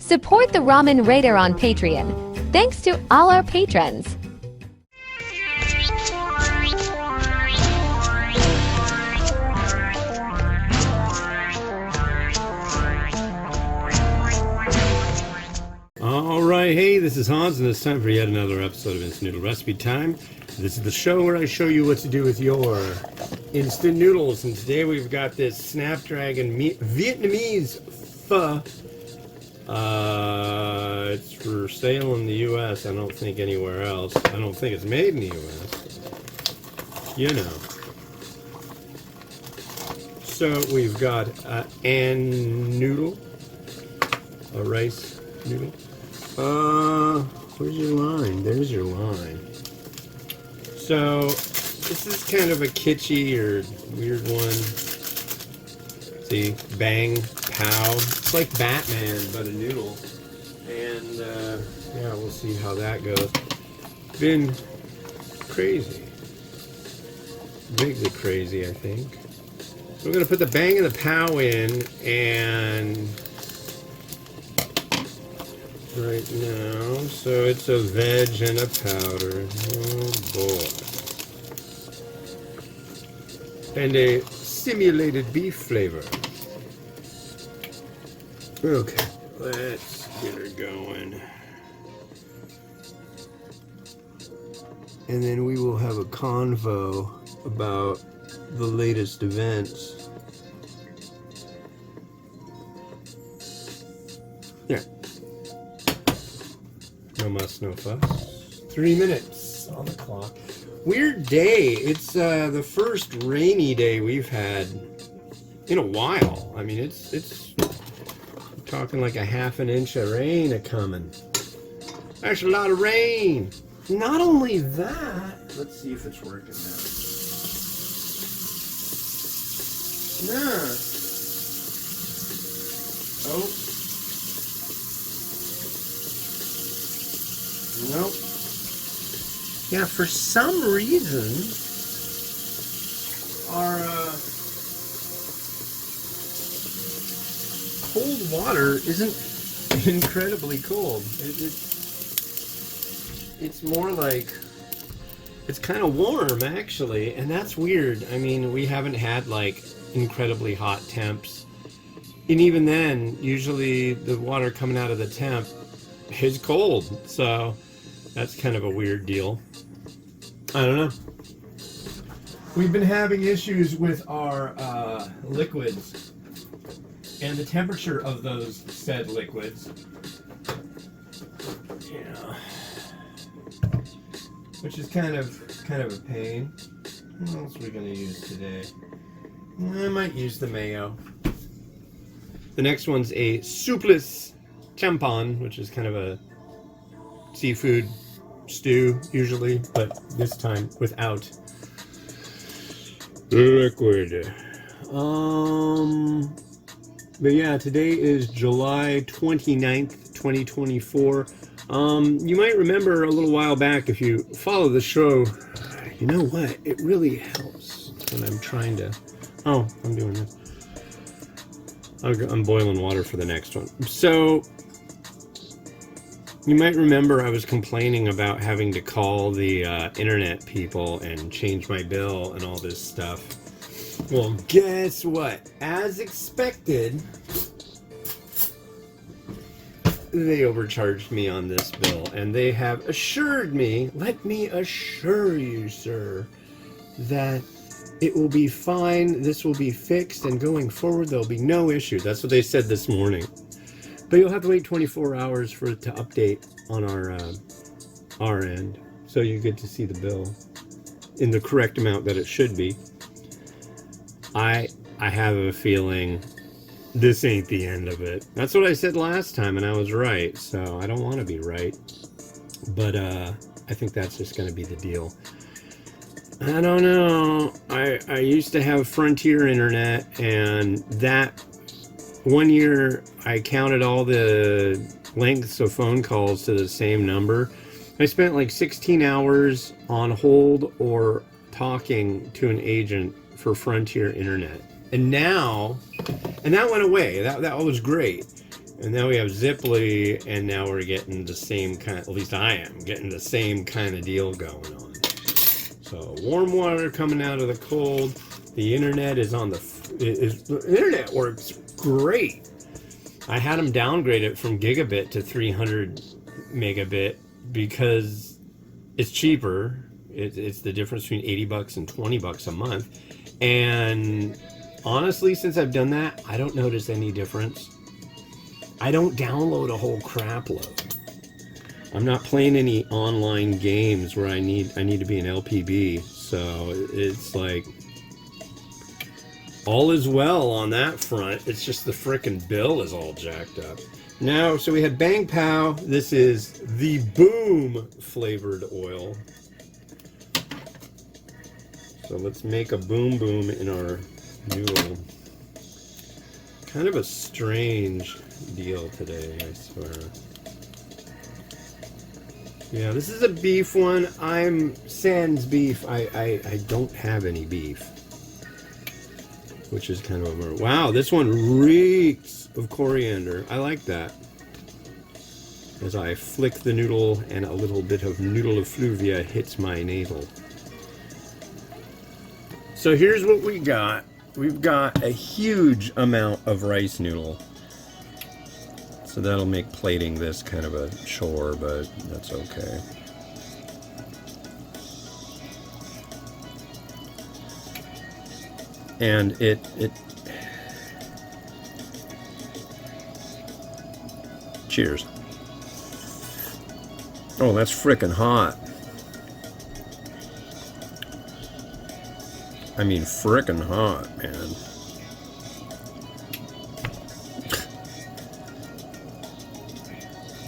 Support the Ramen Raider on Patreon. Thanks to all our patrons. Alright, hey, this is Hans, and it's time for yet another episode of Instant Noodle Recipe Time. This is the show where I show you what to do with your instant noodles, and today we've got this Snapdragon Vietnamese pho. It's for sale in the U.S., I don't think anywhere else. I don't think it's made in the U.S. You know. So we've got an noodle, a rice noodle. Where's your line? There's your line. So, this is kind of a kitschy or weird one. See, bang, pow. It's like Batman, but a noodle. And, yeah, we'll see how that goes. Been crazy. Bigly crazy, I think. We're going to put the bang and the pow in, and right now, so it's a veg and a powder. Oh boy. And a simulated beef flavor. Okay, let's get her going. And then we will have a convo about the latest events. Yeah. No muss, no fuss. 3 minutes on the clock. Weird day. It's the first rainy day we've had in a while. I mean, it's I'm talking like a half an inch of rain a-coming. That's a lot of rain. Not only that, let's see if it's working now. Nah. Oh. Nope. Yeah, for some reason, our cold water isn't incredibly cold. It's more like, it's kind of warm actually, and that's weird. I mean, we haven't had like incredibly hot temps, and even then, usually the water coming out of the temp is cold, so that's kind of a weird deal. I don't know. We've been having issues with our liquids and the temperature of those said liquids. Yeah. Which is kind of a pain. What else are we gonna use today? I might use the mayo. The next one's a soupless champon, which is kind of a seafood stew usually, but this time without liquid. But yeah, today is July 29th, 2024. You might remember a little while back, if you follow the show, you know what? It really helps when I'm trying to... Oh, I'm doing this. I'm boiling water for the next one. So, you might remember I was complaining about having to call the internet people and change my bill and all this stuff. Well, guess what? As expected, they overcharged me on this bill, and they have assured me, let me assure you, sir, that it will be fine, this will be fixed, and going forward there'll be no issue. That's what they said this morning. But you'll have to wait 24 hours for it to update on our end, so you get to see the bill in the correct amount that it should be. I have a feeling this ain't the end of it. That's what I said last time, and I was right, so I don't want to be right. But I think that's just going to be the deal. I don't know. I used to have Frontier Internet, and that one year I counted all the lengths of phone calls to the same number. I spent like 16 hours on hold or talking to an agent for Frontier Internet. And now, and that went away. That was great. And now we have Ziply, and now we're getting the same kind, at least I am, getting the same kind of deal going on. So warm water coming out of the cold. The internet is on the internet works great. I had them downgrade it from gigabit to 300 megabit because it's cheaper. It's the difference between $80 and $20 a month. And honestly, since I've done that, I don't notice any difference. I don't download a whole crap load. I'm not playing any online games where I need to be an LPB. So it's like all is well on that front. It's just the frickin' bill is all jacked up. Now, so we had Bang Pow. This is the Boom flavored oil. So let's make a boom boom in our noodle. Kind of a strange deal today, I swear. Yeah, this is a beef one. I'm sans beef. I don't have any beef, which is kind of a... Wow, this one reeks of coriander. I like that. As I flick the noodle and a little bit of noodle effluvia hits my navel. So here's what we got. We've got a huge amount of rice noodle. So that'll make plating this kind of a chore, but that's okay. And it cheers. Oh, that's frickin' hot. I mean, frickin' hot, man.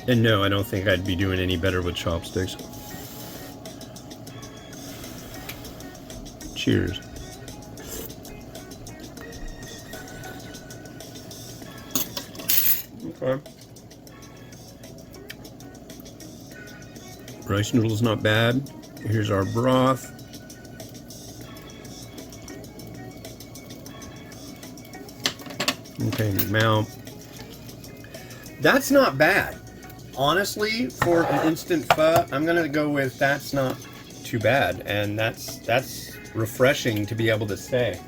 And no, I don't think I'd be doing any better with chopsticks. Cheers. Okay. Rice noodles not bad. Here's our broth. Okay, now that's not bad. Honestly, for an instant pho, I'm gonna go with that's not too bad, and that's refreshing to be able to say.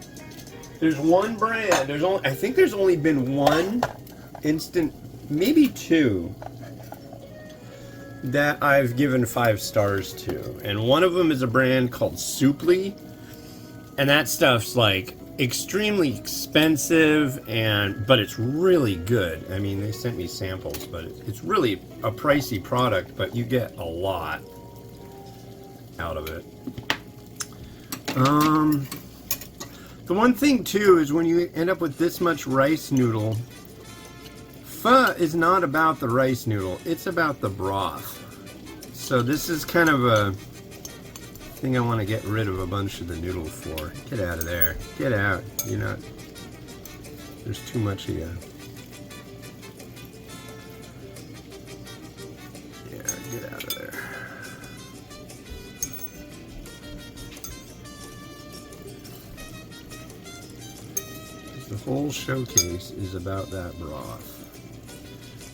There's one brand. I think there's only been one instant, maybe two, that I've given 5 stars to, and one of them is a brand called Souply, and that stuff's like extremely expensive, but it's really good. I mean, they sent me samples, but it's really a pricey product, but you get a lot out of it. The one thing too is when you end up with this much rice noodle, pho is not about the rice noodle, it's about the broth. So this is kind of a thing I want to get rid of a bunch of the noodle for. Get out of there. Get out. You know, there's too much of you. Yeah, get out of there. The whole showcase is about that broth.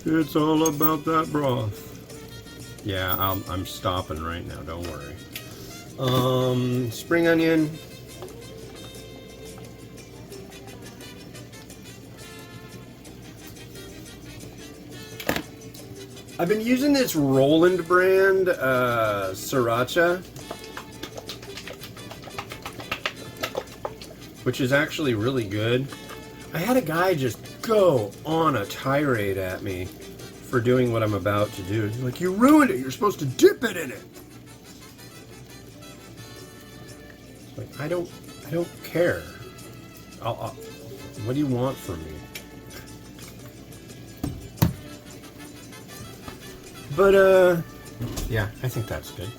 It's all about that broth. Yeah, I'm stopping right now, don't worry. Spring onion. I've been using this Roland brand, Sriracha, which is actually really good. I had a guy just go on a tirade at me for doing what I'm about to do. He's like, you ruined it. You're supposed to dip it in it. Like, I don't care. What do you want from me? But yeah, I think that's good.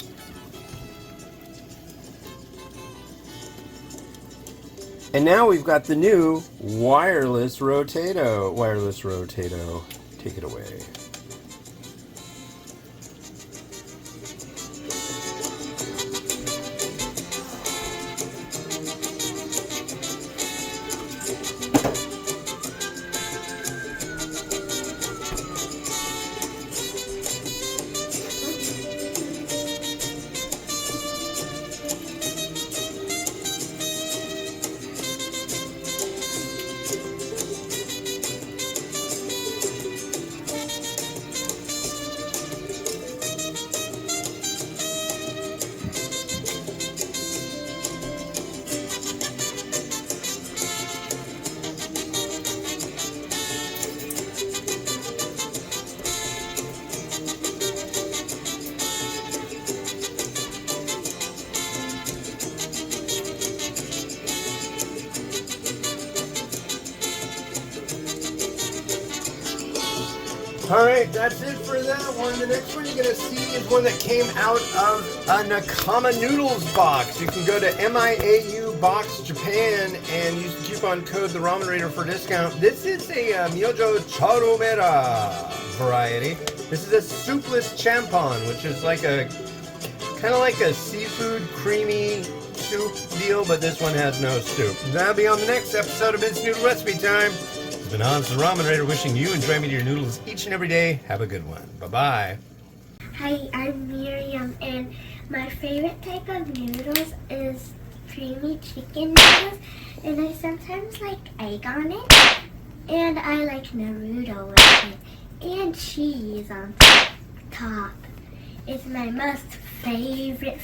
And now we've got the new wireless Rotato. Wireless Rotato, take it away. Alright, that's it for that one. The next one you're going to see is one that came out of a Nakama Noodles box. You can go to MIAU Box Japan and use the coupon code The Ramen Raider for discount. This is a Myojo Charomera variety. This is a soupless champon, which is like a kind of like a seafood creamy soup deal, but this one has no soup. That'll be on the next episode of It's Noodle Recipe Time. It's been Hans the Ramen Raider wishing you enjoyment of your noodles each and every day. Have a good one. Bye-bye. Hi, I'm Miriam, and my favorite type of noodles is creamy chicken noodles, and I sometimes like egg on it, and I like Naruto with it, and cheese on top. It's my most favorite